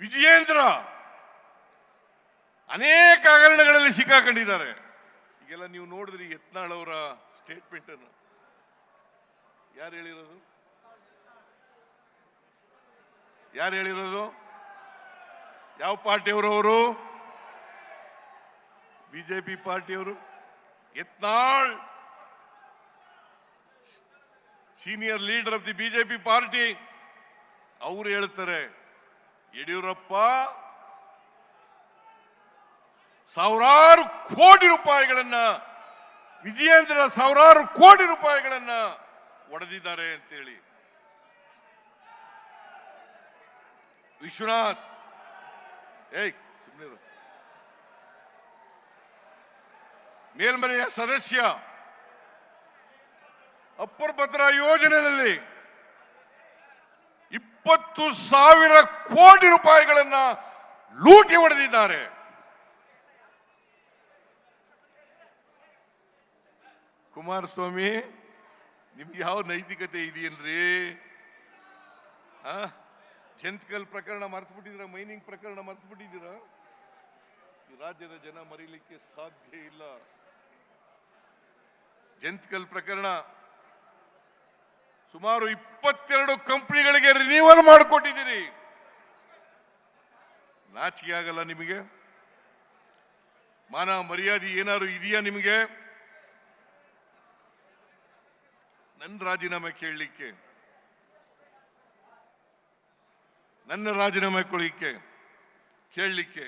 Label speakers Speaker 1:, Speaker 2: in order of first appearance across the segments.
Speaker 1: ವಿಜಯೇಂದ್ರ ಅನೇಕ ಹಗರಣಗಳಲ್ಲಿ ಸಿಕ್ಕಾಕೊಂಡಿದ್ದಾರೆ. ಈಗೆಲ್ಲ ನೀವು ನೋಡಿದ್ರಿ ಯತ್ನಾಳ್ ಅವರ ಸ್ಟೇಟ್ಮೆಂಟ್ ಅನ್ನು. ಯಾರು ಹೇಳಿರೋದು? ಯಾರು ಹೇಳಿರೋದು? ಯಾವ ಪಾರ್ಟಿಯವರು? ಅವರು ಬಿಜೆಪಿ ಪಾರ್ಟಿಯವರು. Yatnal senior leader of the BJP party. ಅವರು ಹೇಳ್ತಾರೆ ಯಡಿಯೂರಪ್ಪ ಸಾವಿರಾರು ಕೋಟಿ ರೂಪಾಯಿಗಳನ್ನ, ವಿಜಯೇಂದ್ರ ಸಾವಿರಾರು ಕೋಟಿ ರೂಪಾಯಿಗಳನ್ನ ಒಡೆದಿದ್ದಾರೆ ಅಂತೇಳಿ. ವಿಶ್ವನಾಥ್ ಮೇಲ್ಮನೆಯ ಸದಸ್ಯ ಅಪ್ಪರ್ ಭದ್ರಾ ಯೋಜನೆಯಲ್ಲಿ 20,000 ಕೋಟಿ ರೂಪಾಯಿಗಳನ್ನ ಲೂಟಿ ಹೊಡೆದಿದ್ದಾರೆ. ಕುಮಾರಸ್ವಾಮಿ, ನಿಮ್ಗೆ ಯಾವ ನೈತಿಕತೆ ಇದೆಯೇನ್ರಿ? ಜಂತ್ಕಲ್ ಪ್ರಕರಣ ಮರೆತು ಬಿಟ್ಟಿದ್ದೀರಾ? ಮೈನಿಂಗ್ ಪ್ರಕರಣ ಮರೆತು ಬಿಟ್ಟಿದ್ದೀರಾ? ಈ ರಾಜ್ಯದ ಜನ ಮರೀಲಿಕ್ಕೆ ಸಾಧ್ಯ ಇಲ್ಲ. ಜಂತ್ಕಲ್ ಪ್ರಕರಣ ಸುಮಾರು 22 ಕಂಪನಿಗಳಿಗೆ ರಿನ್ಯೂವಲ್ ಮಾಡಿಕೊಟ್ಟಿದ್ದೀರಿ. ನಾಚಿಕೆ ಆಗಲ್ಲ ನಿಮಗೆ? ಮಾನ ಮರ್ಯಾದೆ ಏನಾದ್ರು ಇದೆಯಾ ನಿಮಗೆ? ನನ್ನ ರಾಜೀನಾಮೆ ಕೇಳಲಿಕ್ಕೆ, ನನ್ನ ರಾಜೀನಾಮೆ ಕೊಡಲಿಕ್ಕೆ ಕೇಳಲಿಕ್ಕೆ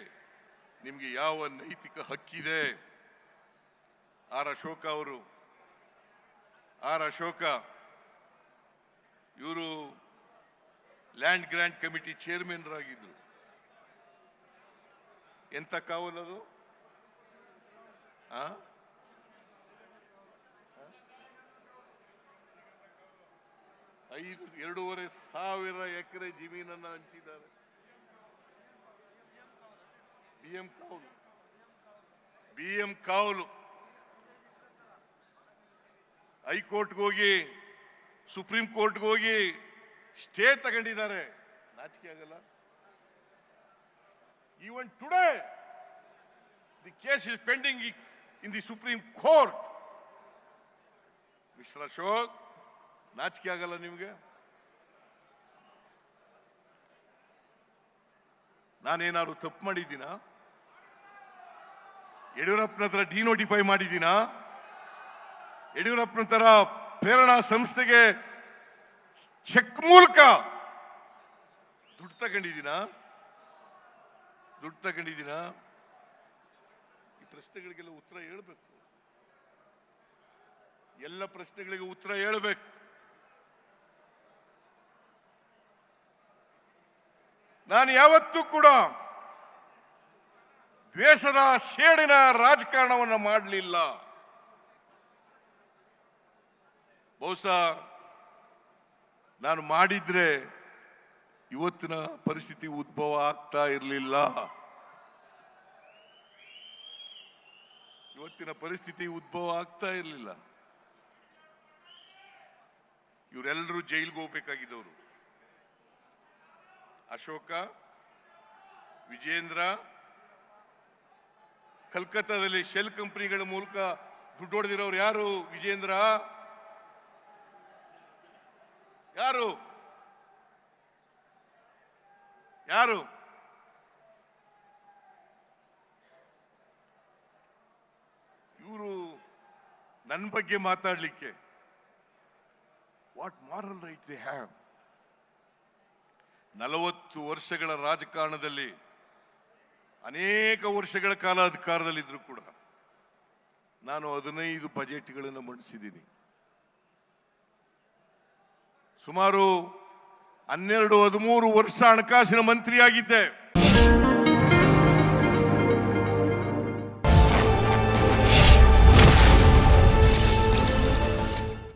Speaker 1: ನಿಮ್ಗೆ ಯಾವ ನೈತಿಕ ಹಕ್ಕಿದೆ? ಆರ್ ಅಶೋಕ ಇವರು ಲ್ಯಾಂಡ್ ಗ್ರಾಂಟ್ ಕಮಿಟಿ ಚೇರ್ಮನ್ ಆಗಿದ್ರು. ಎಂತ ಕಾವಲದು? 2,500 ಎಕರೆ ಜಮೀನನ್ನ ಹಂಚಿದ್ದಾರೆ. BM ಕಾವಲು ಹೈಕೋರ್ಟ್ಗೆ ಹೋಗಿ, ಸುಪ್ರೀಂ ಕೋರ್ಟ್ಗೆ ಹೋಗಿ ಸ್ಟೇ ತಗೊಂಡಿದ್ದಾರೆ. ನಾಚಿಕೆ ಆಗಲ್ಲ? Even today the case is pending in the supreme court. Mister Ashok, ನಾಚಿಕೆ ಆಗಲ್ಲ ನಿಮ್ಗೆ? ನಾನೇನಾದ್ರು ತಪ್ಪು ಮಾಡಿದ್ದೀನಾ? ಯಡಿಯೂರಪ್ಪನ ಹತ್ರ ಡಿನೋಟಿಫೈ ಮಾಡಿದ್ದೀನಾ? ಯಡಿಯೂರಪ್ಪನ ತರ ಪ್ರೇರಣಾ ಸಂಸ್ಥೆಗೆ ಚೆಕ್ ಮೂಲಕ ದುಡ್ಡು ತಗೊಂಡಿದ್ದೀನಾ? ಈ ಪ್ರಶ್ನೆಗಳಿಗೆಲ್ಲ ಉತ್ತರ ಹೇಳಬೇಕು. ಎಲ್ಲ ಪ್ರಶ್ನೆಗಳಿಗೆ ಉತ್ತರ ಹೇಳಬೇಕು. ನಾನು ಯಾವತ್ತೂ ಕೂಡ ದ್ವೇಷದ ಸೇಡಿನ ರಾಜಕಾರಣವನ್ನು ಮಾಡಲಿಲ್ಲ. ಬಹುಶಃ ನಾನು ಮಾಡಿದ್ರೆ ಇವತ್ತಿನ ಪರಿಸ್ಥಿತಿ ಉದ್ಭವ ಆಗ್ತಾ ಇರಲಿಲ್ಲ. ಇವರೆಲ್ಲರೂ ಜೈಲಿಗೆ ಹೋಗ್ಬೇಕಾಗಿದ್ದವರು. ಅಶೋಕ, ವಿಜೇಂದ್ರ, ಕಲ್ಕತ್ತಾದಲ್ಲಿ ಶೆಲ್ ಕಂಪನಿಗಳ ಮೂಲಕ ದುಡ್ಡು ಹೊಡೆದಿರೋರು ಯಾರು? ವಿಜೇಂದ್ರ ಯಾರು? ಇವರು ನನ್ನ ಬಗ್ಗೆ ಮಾತಾಡ್ಲಿಕ್ಕೆ what moral right they have? 40 ವರ್ಷಗಳ ರಾಜಕಾರಣದಲ್ಲಿ ಅನೇಕ ವರ್ಷಗಳ ಕಾಲ ಅಧಿಕಾರದಲ್ಲಿದ್ರು ಕೂಡ ನಾನು 15 ಬಜೆಟ್ಗಳನ್ನು ಮಂಡಿಸಿದ್ದೀನಿ. ಸುಮಾರು 12-13 ವರ್ಷ ಹಣಕಾಸಿನ ಮಂತ್ರಿಯಾಗಿದ್ದೆ.